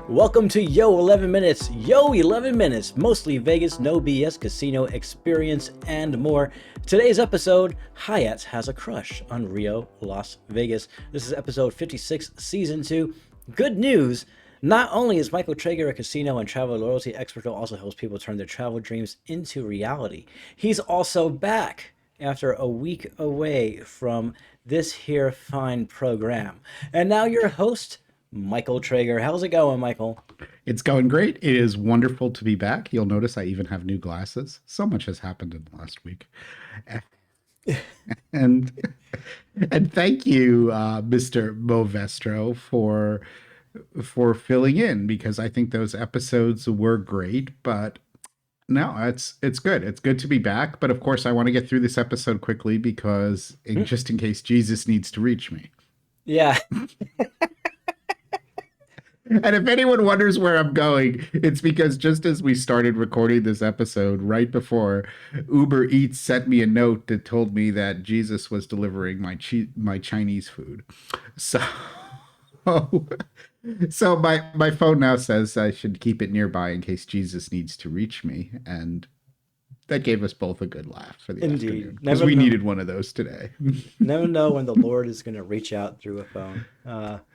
Welcome to Yo-11 Minutes. Yo-11 Minutes, mostly Vegas, no BS casino experience and more. Today's episode, Hyatt has a crush on Rio, Las Vegas. This is episode 56, season 2. Good news, not only is Michael Traeger a casino and travel loyalty expert who also helps people turn their travel dreams into reality, he's also back after a week away from this here fine program. And now your host, Michael Traeger. How's it going, Michael? It's going great. It is wonderful to be back. You'll notice I even have new glasses. So much has happened in the last week. And and thank you, Mr. Movestro, for filling in, because I think those episodes were great. But no, it's good. It's good to be back. But of course, I want to get through this episode quickly because just in case Jesus needs to reach me. Yeah. And if anyone wonders where I'm going, it's because just as we started recording this episode, right before, Uber Eats sent me a note that told me that Jesus was delivering my Chinese food. So, so my phone now says I should keep it nearby in case Jesus needs to reach me, and that gave us both a good laugh for the afternoon, because we needed one of those today. Never know when the Lord is going to reach out through a phone.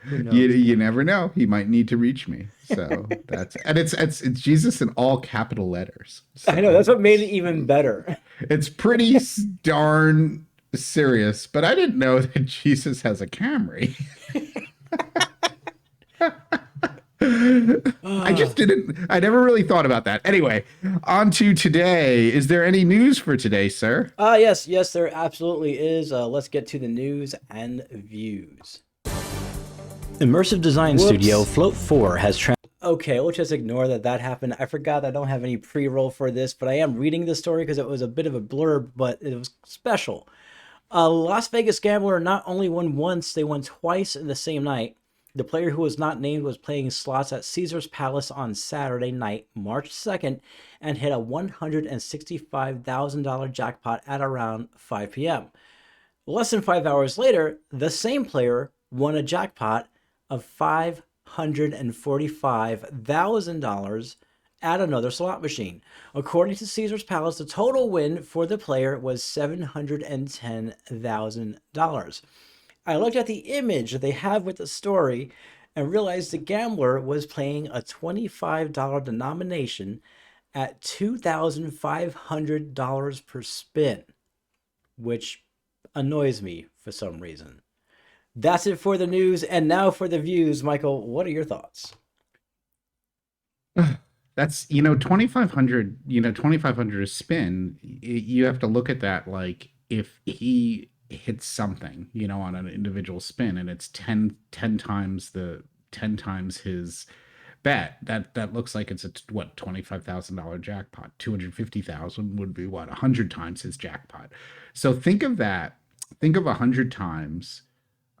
Who knows? You never know. He might need to reach me. So it's Jesus in all capital letters. So I know, that's what made it even better. it's pretty darn serious, but I didn't know that Jesus has a Camry. I never really thought about that. Anyway, on to today. Is there any news for today, sir? Yes, there absolutely is. Let's get to the news and views. Immersive design studio Float 4 has Okay, we'll just ignore that happened. I forgot I don't have any pre-roll for this, but I am reading the story because it was a bit of a blurb, but it was special. A Las Vegas gambler not only won once, they won twice in the same night. The player who was not named was playing slots at Caesar's Palace on Saturday night, March 2nd, and hit a $165,000 jackpot at around 5 p.m. Less than 5 hours later, the same player won a jackpot of $545,000 at another slot machine. According to Caesar's Palace, the total win for the player was $710,000. I looked at the image that they have with the story and realized the gambler was playing a $25 denomination at $2,500 per spin, which annoys me for some reason. That's it for the news, and now for the views. Michael, what are your thoughts? That's, 2,500, 2,500 a spin. You have to look at that like if he hits something, on an individual spin, and it's 10 times his bet. That looks like it's a $25,000 jackpot. 250,000 would be 100 times his jackpot. So think of that. Think of 100 times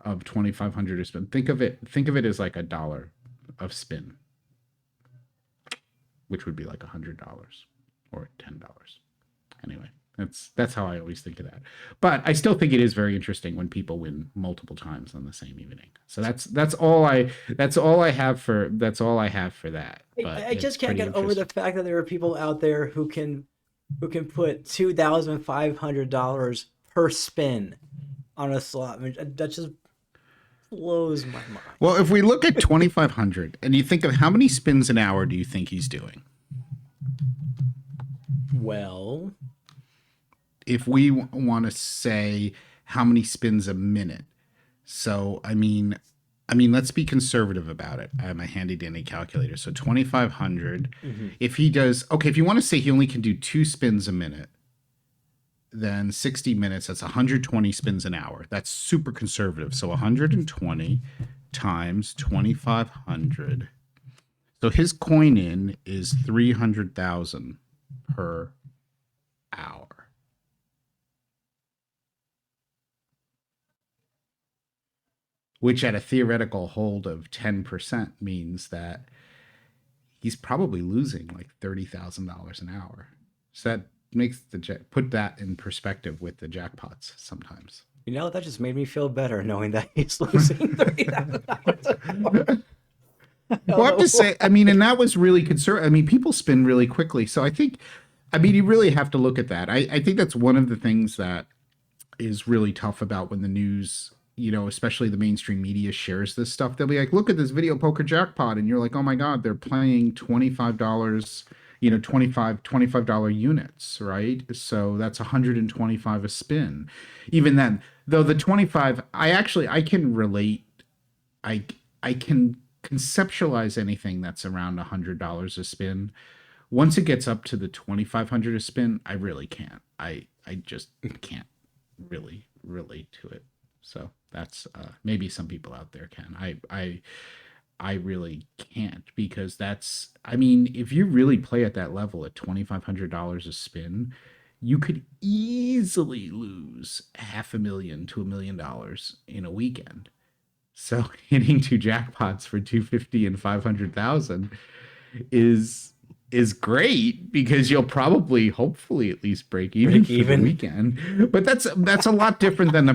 of 2,500 a spin. Think of it as like $1 of spin, which would be like $100 or $10. Anyway. That's how I always think of that. But I still think it is very interesting when people win multiple times on the same evening. So that's all I have for that. But I just can't get over the fact that there are people out there who can put $2,500 per spin on a slot. I mean, that just blows my mind. Well, if we look at 2,500 and you think of how many spins an hour do you think he's doing? Well, if we want to say how many spins a minute. So, I mean, let's be conservative about it. I have my handy dandy calculator. So 2,500. Mm-hmm. If he does, if you want to say he only can do 2 spins a minute, then 60 minutes, that's 120 spins an hour. That's super conservative. So 120 times 2,500. So his coin in is 300,000 per hour. Which at a theoretical hold of 10% means that he's probably losing like $30,000 an hour. So that makes put that in perspective with the jackpots sometimes. That just made me feel better knowing that he's losing $30,000 an hour. Oh Well, I have to no. say, I mean, and that was really concerned. I mean, people spin really quickly. So I think, I mean, you really have to look at that. I think that's one of the things that is really tough about when the news, especially the mainstream media shares this stuff. They'll be like, look at this video poker jackpot. And you're like, oh my God, they're playing $25, 25 units, right? So that's 125 a spin. Even then, though the 25, I can relate. I, I can conceptualize anything that's around $100 a spin. Once it gets up to the 2,500 a spin, I really can't. I just can't really relate to it. So that's maybe some people out there can. I really can't, because that's, I mean, if you really play at that level at $2,500 a spin, you could easily lose $500,000 to $1 million in a weekend. So hitting two jackpots for 250 and 500,000 is great, because you'll probably, hopefully, at least break even Break for the even. weekend. But that's a lot different than the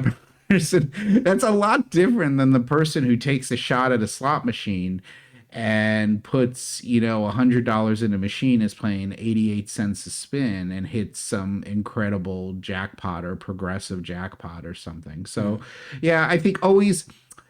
person. That's a lot different than the person who takes a shot at a slot machine and puts, $100 in a machine, is playing 88 cents a spin, and hits some incredible jackpot or progressive jackpot or something. So yeah, I think always,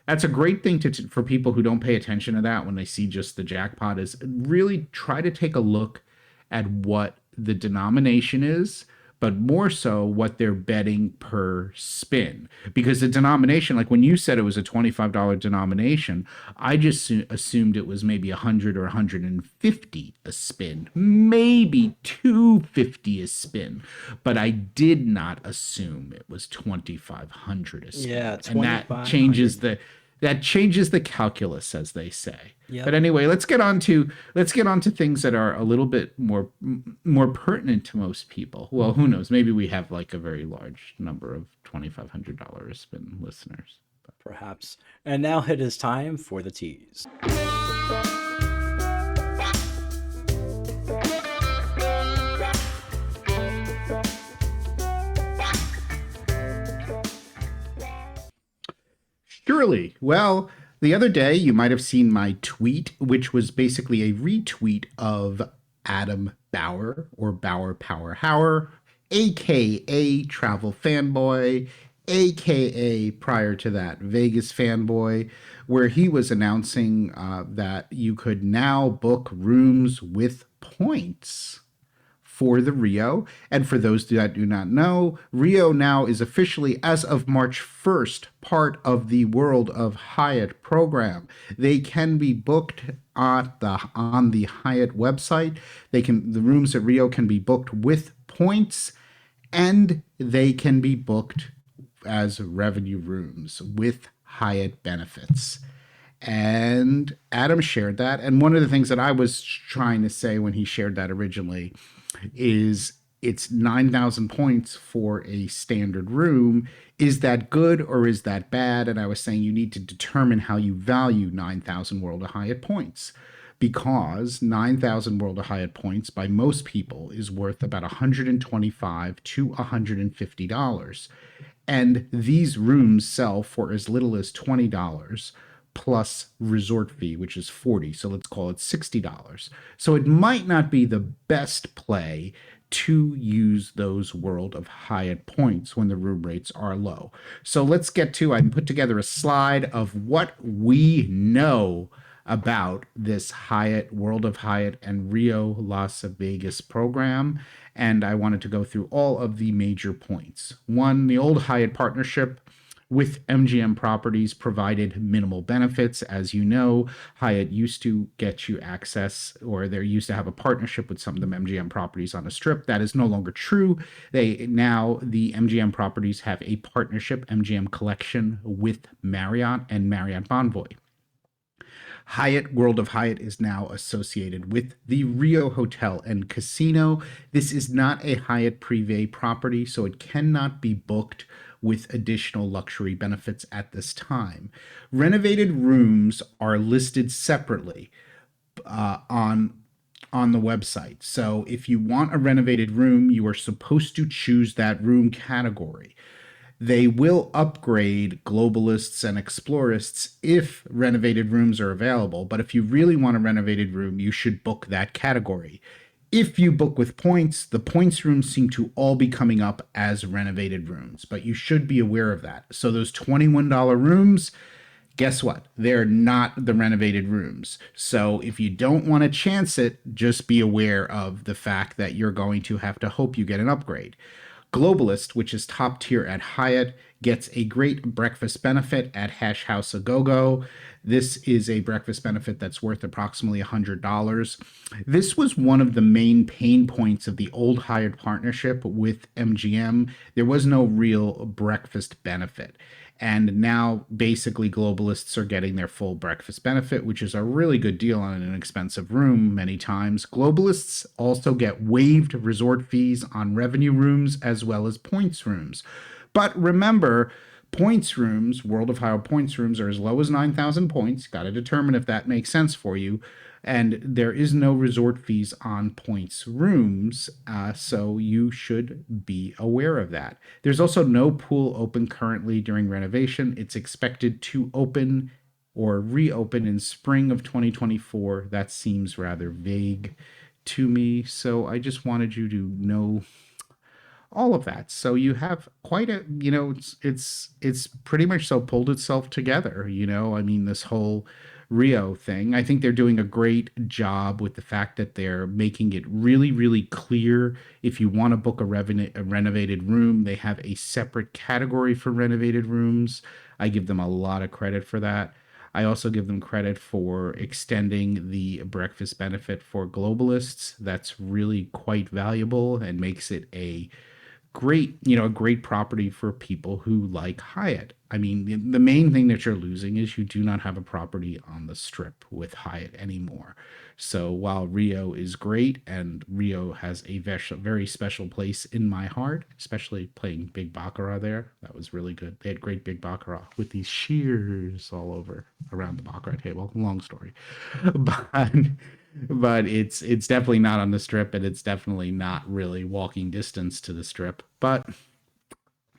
that's a great thing for people who don't pay attention to that when they see just the jackpot, is really try to take a look at what the denomination is, but more so what they're betting per spin. Because the denomination, like when you said it was a $25 denomination, I just assumed it was maybe 100 or 150 a spin, maybe 250 a spin, but I did not assume it was 2,500 a Yeah, spin. And $2,500. that changes the calculus, as they say. But Yep. anyway, let's get on to things that are a little bit more pertinent to most people. Well, who knows? Maybe we have like a very large number of $2,500 spin listeners. Perhaps. And now it is time for the tease. Surely. Well, the other day you might have seen my tweet, which was basically a retweet of Adam Bauer, or Bauer Power Hauer, aka Travel Fanboy, aka prior to that Vegas Fanboy, where he was announcing that you could now book rooms with points for the Rio. And for those that do not know, Rio now is officially, as of March 1st, part of the World of Hyatt program. They can be booked on the Hyatt website. The rooms at Rio can be booked with points, and they can be booked as revenue rooms with Hyatt benefits. And Adam shared that. And one of the things that I was trying to say when he shared that originally is, it's 9,000 points for a standard room. Is that good or is that bad? And I was saying you need to determine how you value 9,000 World of Hyatt points, because 9,000 World of Hyatt points by most people is worth about $125 to $150. And these rooms sell for as little as $20 plus resort fee, which is $40. So let's call it $60. So it might not be the best play to use those World of Hyatt points when the room rates are low. So let's get to, I put together a slide of what we know about this Hyatt, World of Hyatt, and Rio Las Vegas program. And I wanted to go through all of the major points. One, the old Hyatt partnership with MGM Properties provided minimal benefits. As you know, Hyatt used to get you access, or they used to have a partnership with some of the MGM Properties on a strip. That is no longer true. The MGM Properties have a partnership, MGM Collection, with Marriott and Marriott Bonvoy. Hyatt, World of Hyatt, is now associated with the Rio Hotel and Casino. This is not a Hyatt Privé property, so it cannot be booked with additional luxury benefits at this time. Renovated rooms are listed separately on the website. So if you want a renovated room, you are supposed to choose that room category. They will upgrade globalists and explorists if renovated rooms are available. But if you really want a renovated room, you should book that category. If you book with points, the points rooms seem to all be coming up as renovated rooms, but you should be aware of that. So those $21 rooms, guess what? They're not the renovated rooms. So if you don't want to chance it, just be aware of the fact that you're going to have to hope you get an upgrade. Globalist, which is top tier at Hyatt, gets a great breakfast benefit at Hash House A Go Go. This is a breakfast benefit that's worth approximately $100. This was one of the main pain points of the old Hyatt partnership with MGM. There was no real breakfast benefit. And now basically globalists are getting their full breakfast benefit, which is a really good deal on an inexpensive room many times. Globalists also get waived resort fees on revenue rooms as well as points rooms. But remember, points rooms, World of Hyatt points rooms, are as low as 9,000 points. Got to determine if that makes sense for you. And there is no resort fees on points rooms, so you should be aware of that. There's also no pool open currently during renovation. It's expected to open or reopen in spring of 2024. That seems rather vague to me, so I just wanted you to know all of that. So you have quite a, it's pretty much so pulled itself together, I mean, this whole Rio thing. I think they're doing a great job with the fact that they're making it really, really clear. If you want to book a renovated room, they have a separate category for renovated rooms. I give them a lot of credit for that. I also give them credit for extending the breakfast benefit for globalists. That's really quite valuable and makes it a great property for people who like Hyatt. I mean, the main thing that you're losing is you do not have a property on the strip with Hyatt anymore. So while Rio is great and Rio has a very special place in my heart, especially playing Big Baccarat there, that was really good. They had great Big Baccarat with these shears all over around the Baccarat table. Long story. But it's definitely not on the strip, and it's definitely not really walking distance to the strip, but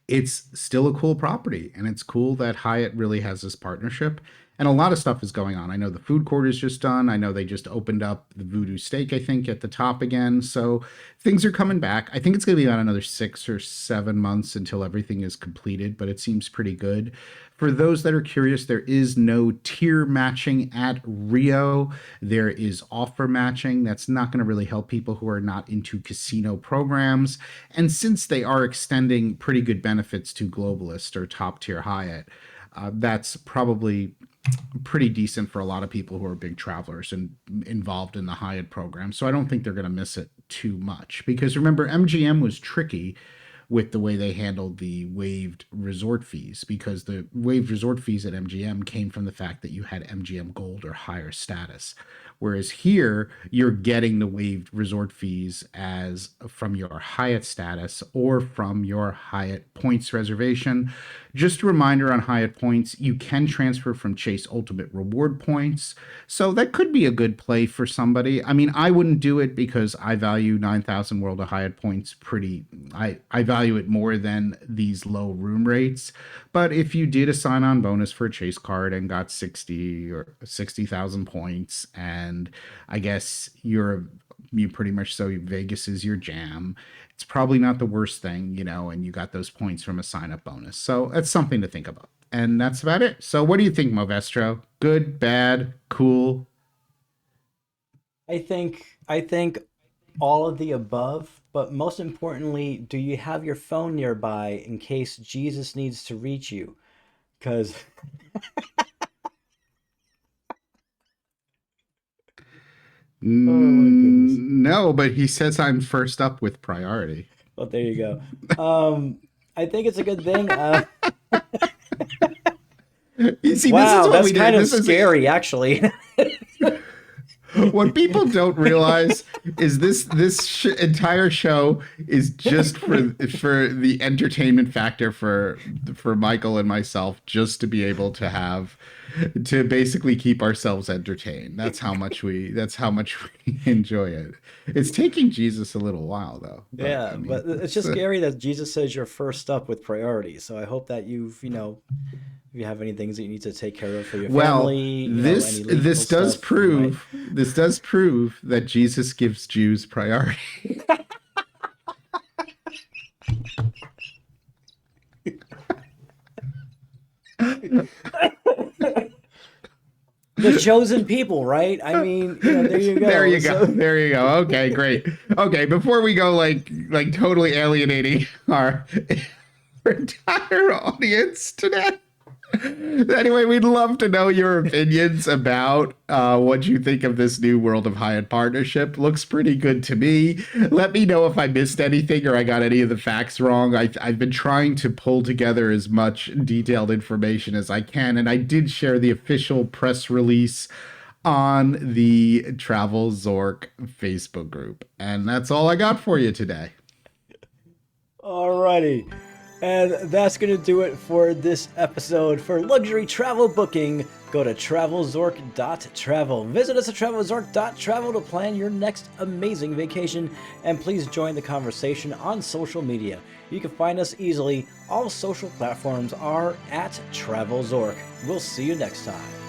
it's still a cool property, and it's cool that Hyatt really has this partnership. And a lot of stuff is going on. I know the food court is just done. I know they just opened up the Voodoo Steak, I think, at the top again. So things are coming back. I think it's going to be about another 6 or 7 months until everything is completed, but it seems pretty good. For those that are curious, there is no tier matching at Rio. There is offer matching. That's not going to really help people who are not into casino programs. And since they are extending pretty good benefits to Globalist or top tier Hyatt, that's probably pretty decent for a lot of people who are big travelers and involved in the Hyatt program. So I don't think they're going to miss it too much, because remember, MGM was tricky with the way they handled the waived resort fees, because the waived resort fees at MGM came from the fact that you had MGM Gold or higher status. Whereas here, you're getting the waived resort fees as from your Hyatt status or from your Hyatt points reservation. Just a reminder on Hyatt points, you can transfer from Chase Ultimate Reward points. So that could be a good play for somebody. I mean, I wouldn't do it because I value 9,000 World of Hyatt points I value it more than these low room rates. But if you did a sign-on bonus for a Chase card and got 60 or 60,000 points, and I guess you pretty much, so Vegas is your jam, it's probably not the worst thing, and you got those points from a sign-up bonus. So that's something to think about. And that's about it. So what do you think, Movestro? Good, bad, cool? I think all of the above, but most importantly, do you have your phone nearby in case Jesus needs to reach you? Because oh my goodness. No, but he says I'm first up with priority. Well, there you go. I think it's a good thing. You see, this is Wow, what that's we did. kind of This is scary, actually. What people don't realize is this entire show is just for the entertainment factor for Michael and myself, just to be able to basically keep ourselves entertained. That's how much we enjoy it. It's taking Jesus a little while though. Yeah, I mean, but it's just scary that Jesus says you're first up with priorities. So I hope that if you have any things that you need to take care of for your well, family, this any legal this does stuff, you might. prove this does prove that Jesus gives Jews priority. The chosen people, right? I mean, there you go. There you go. So, There you go. Okay, great. Okay, before we go like totally alienating our entire audience today. Anyway, we'd love to know your opinions about what you think of this new World of Hyatt partnership. Looks pretty good to me. Let me know if I missed anything or I got any of the facts wrong. I've been trying to pull together as much detailed information as I can, and I did share the official press release on the TravelZork Facebook group. And that's all I got for you today. alrighty. And that's going to do it for this episode. For luxury travel booking, go to TravelZork.travel. Visit us at TravelZork.travel to plan your next amazing vacation. And please join the conversation on social media. You can find us easily. All social platforms are at TravelZork. We'll see you next time.